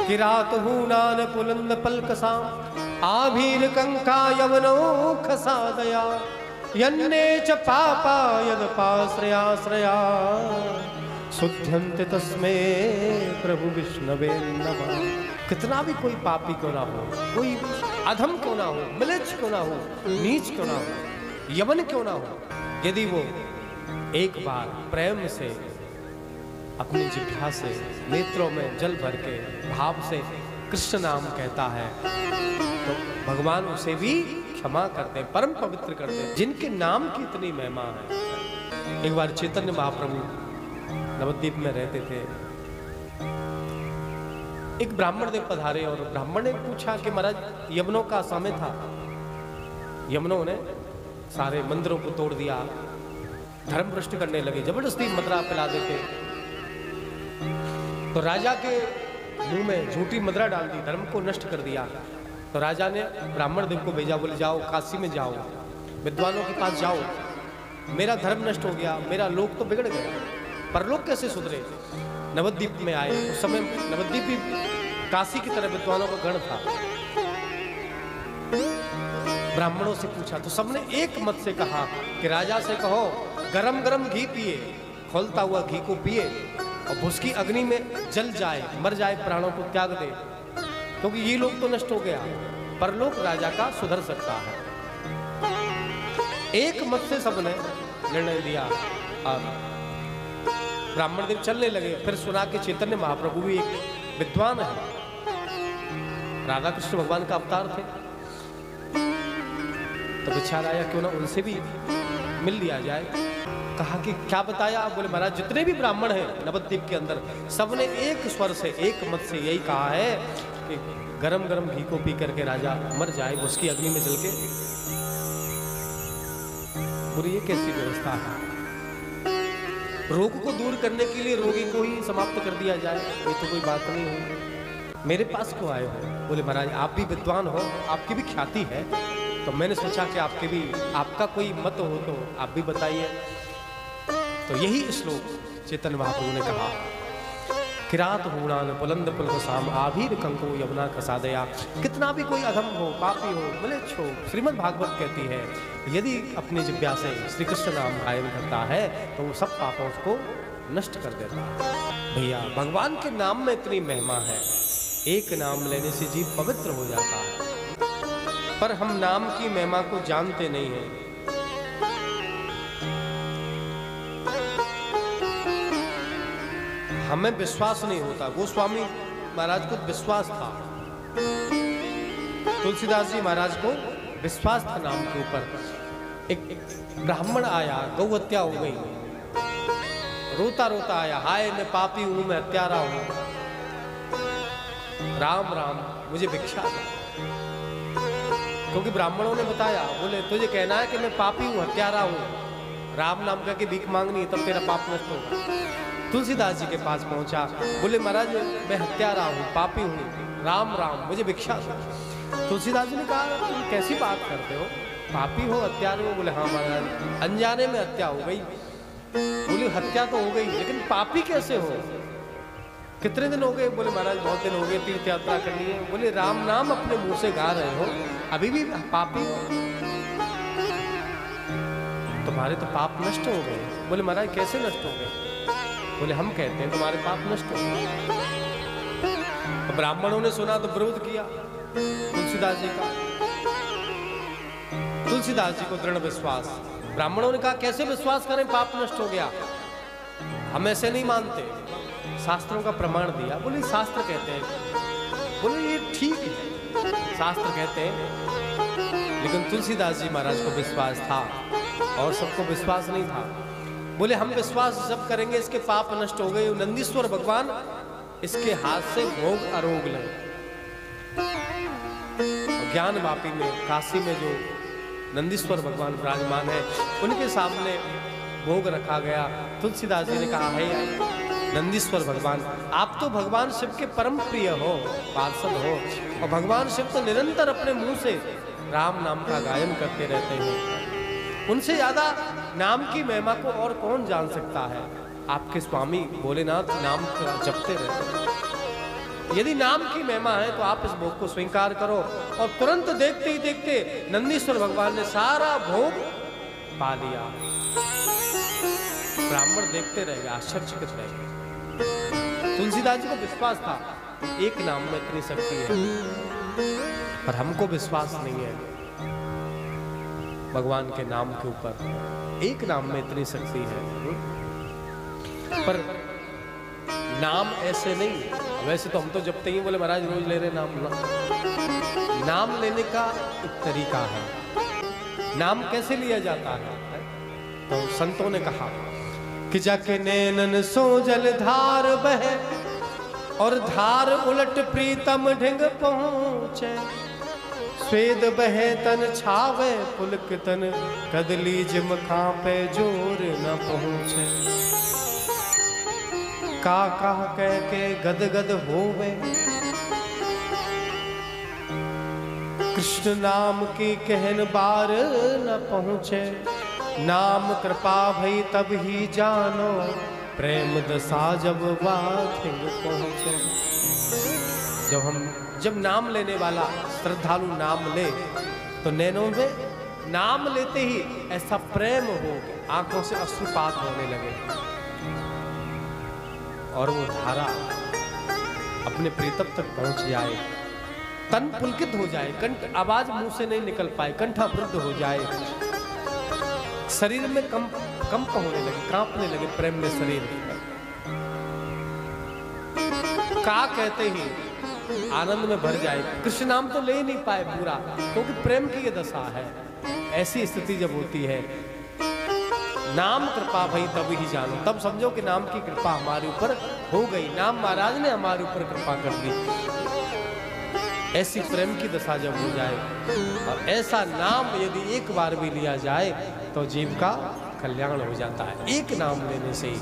Kirat Hunan पुलंद पलकसा Abhir कंका यवनो खसादया यन्ने च पापा यदपाश्रयाश्रया शुद्ध्यन्ते तस्मै प्रभु विष्णवे नमः। कितना भी कोई पापी क्यों ना हो, कोई अधम क्यों ना हो, म्लेच्छ क्यों ना हो, नीच क्यों ना हो, यवन क्यों ना हो, यदि वो एक बार प्रेम से अपनी जिह्वा से नेत्रों में जल भर के भाव से कृष्ण नाम कहता है तो भगवान उसे भी क्षमा करते हैं, परम पवित्र करते हैं, जिनके नाम की इतनी महिमा है। एक बार चैतन्य महाप्रभु नवद्वीप में रहते थे। एक ब्राह्मण देव पधारे और ब्राह्मण ने पूछा कि महाराज यवनों का समय था, यवनों ने सारे मंदिरों को तोड़ दिया, धर्म भ्रष्ट करने लगे, जबरदस्ती मदरा पिला देते, तो राजा के मुंह में झूठी मदरा डाल दी, धर्म को नष्ट कर दिया। तो राजा ने ब्राह्मण देव को भेजा, बोले जाओ काशी में जाओ, विद्वानों के पास जाओ, मेरा धर्म नष्ट हो गया, मेरा लोक तो बिगड़ गया, पर लोग कैसे सुधरे। नवद्वीप में आए, उस समय नवद्वीप भी काशी की तरह विद्वानों का गण था। ब्राह्मणों से पूछा तो सबने एक मत से कहा कि राजा से कहो गरम गरम घी पिए, खौलता हुआ घी को पिए और भुसकी अग्नि में जल जाए, मर जाए, प्राणों को त्याग दे, क्योंकि ये लोग तो नष्ट हो गया, परलोक राजा का सुधर सकता है। एक मत से सबने निर्णय दिया और ब्राह्मण देव चलने लगे। फिर सुना कि चैतन्य महाप्रभु भी एक विद्वान है, राधा कृष्ण भगवान का अवतार थे, तो विचार आया क्यों ना उनसे भी मिल लिया जाए। कहा कि क्या बताया? बोले महाराज जितने भी ब्राह्मण हैं नवद्वीप के अंदर सबने एक स्वर से एक मत से यही कहा है कि गरम गरम घी को पी करके राजा मर जाए उसकी अग्नि में जल के। बोले ये कैसी व्यवस्था है? रोग को दूर करने के लिए रोगी को ही समाप्त कर दिया जाए, ये तो कोई बात नहीं हो। मेरे पास क्यों आए हो? बोले महाराज आप भी विद्वान हो, आपकी भी ख्याति है, तो मैंने सोचा कि आपके भी आपका कोई मत हो तो आप भी बताइए। तो यही श्लोक चैतन्य महाप्रभु ने कहा, किरात हूणान बुलंद पुलकसाम आभीर कंको यमुना खसादया। कितना भी कोई अधम हो, पापी हो, म्लेच्छ हो, श्रीमद् भागवत कहती है यदि अपनी जिह्वा से श्री कृष्ण नाम गायन करता है तो वो सब पापों को नष्ट कर देता है। भैया भगवान के नाम में इतनी महिमा है, एक नाम लेने से जीव पवित्र हो जाता है, पर हम नाम की महिमा को जानते नहीं हैं। हमें विश्वास नहीं होता। गोस्वामी महाराज को विश्वास था, तुलसीदास जी महाराज को विश्वास था नाम के ऊपर। एक ब्राह्मण आया, गौ हत्या हो गई, रोता रोता आया, हाय मैं पापी हूं, मैं हत्यारा हूं, राम राम मुझे भिक्षा दे। क्योंकि ब्राह्मणों ने बताया, बोले तुझे कहना है कि मैं पापी हूं, हत्यारा हूं, राम नाम का की भीख मांगनी है तब तेरा पाप नष्ट होगा। तुलसीदास जी के पास पहुंचा, बोले महाराज मैं हत्यारा हूँ, पापी हूँ, राम राम मुझे भिक्षा दो। तुलसीदास जी ने कहा तुम कैसी बात करते हो, पापी हो, हत्यारे हो? बोले हाँ महाराज अनजाने में हत्या हो गई। बोले हत्या तो हो गई लेकिन पापी कैसे हो? कितने दिन हो गए? बोले महाराज बहुत दिन हो गए, तीर्थ यात्रा करनी है। बोले राम नाम अपने मुंह से गा रहे हो, अभी भी पापी हो? तुम्हारे तो पाप नष्ट हो गए। बोले महाराज कैसे नष्ट हो गए? बोले हम कहते हैं तुम्हारे पाप नष्ट हो गए। तो ब्राह्मणों ने सुना तो विरोध किया तुलसीदास जी का। तुलसीदास जी को दृढ़ विश्वास, ब्राह्मणों ने कहा कैसे विश्वास करें, पाप नष्ट हो गया, हम ऐसे नहीं मानते, शास्त्रों का प्रमाण दिया। बोले शास्त्र कहते हैं। बोले ये ठीक है, शास्त्र कहते हैं, लेकिन तुलसीदास जी महाराज को विश्वास था और सबको विश्वास नहीं था। बोले हम विश्वास जब करेंगे इसके पाप नष्ट हो गए। नंदीश्वर भगवान इसके हाथ से भोग आरोग लगे। ज्ञान वापी में, काशी में जो नंदीश्वर भगवान विराजमान है, उनके सामने भोग रखा गया। तुलसीदास जी ने कहा है नंदीश्वर भगवान, आप तो भगवान शिव के परम प्रिय हो, पार्षद हो, और भगवान शिव तो निरंतर अपने मुंह से राम नाम का गायन करते रहते हैं। उनसे ज्यादा नाम की महिमा को और कौन जान सकता है? आपके स्वामी भोलेनाथ नाम जपते रहते हैं। यदि नाम की महिमा है तो आप इस भोग को स्वीकार करो। और तुरंत देखते ही देखते नंदीश्वर भगवान ने सारा भोग पा लिया। ब्राह्मण देखते रह गए, आश्चर्यचकित रह गए। तुलसीदास जी को विश्वास था एक नाम में इतनी शक्ति है, पर हमको विश्वास नहीं है भगवान के नाम के ऊपर। एक नाम में इतनी शक्ति है, पर नाम ऐसे नहीं। वैसे तो हम तो जपते ही बोले महाराज रोज ले रहे नाम। नाम लेने का एक तरीका है। नाम कैसे लिया जाता है? तो संतों ने कहा कि जाके नैनन सो जल धार बहे और धार उलट प्रीतम ढिंग पहुंचे। स्वेद बहे तन छावे पुलक तन कदली जिम कांपे जोर न पहुंचे। का कह के गद गद होवे कृष्ण नाम की कहन बार न पहुंचे। नाम कृपा भई तब ही जानो प्रेम दशा जब बात पहुंचे। जब नाम लेने वाला श्रद्धालु नाम ले तो नैनों में नाम लेते ही ऐसा प्रेम हो कि आंखों से अश्रुपात होने लगे और वो धारा अपने प्रीतम तक पहुंच जाए। तन पुलकित हो जाए, कंठ आवाज मुंह से नहीं निकल पाए, कंठ अवरुद्ध हो जाए, शरीर में कंप होने लगे, कांपने लगे प्रेम में शरीर। का कहते ही आनंद में भर जाए। कृष्ण नाम तो ले ही नहीं पाए पूरा, क्योंकि प्रेम की ये दशा है। ऐसी स्थिति जब होती है, नाम कृपा भई तब ही जानो, तब समझो कि नाम की कृपा हमारे ऊपर हो गई। नाम महाराज ने हमारे ऊपर कृपा कर दी। ऐसी प्रेम की दशा जब हो जाए और ऐसा नाम यदि एक बार भी लिया जाए तो जीव का कल्याण हो जाता है। एक नाम लेने से ही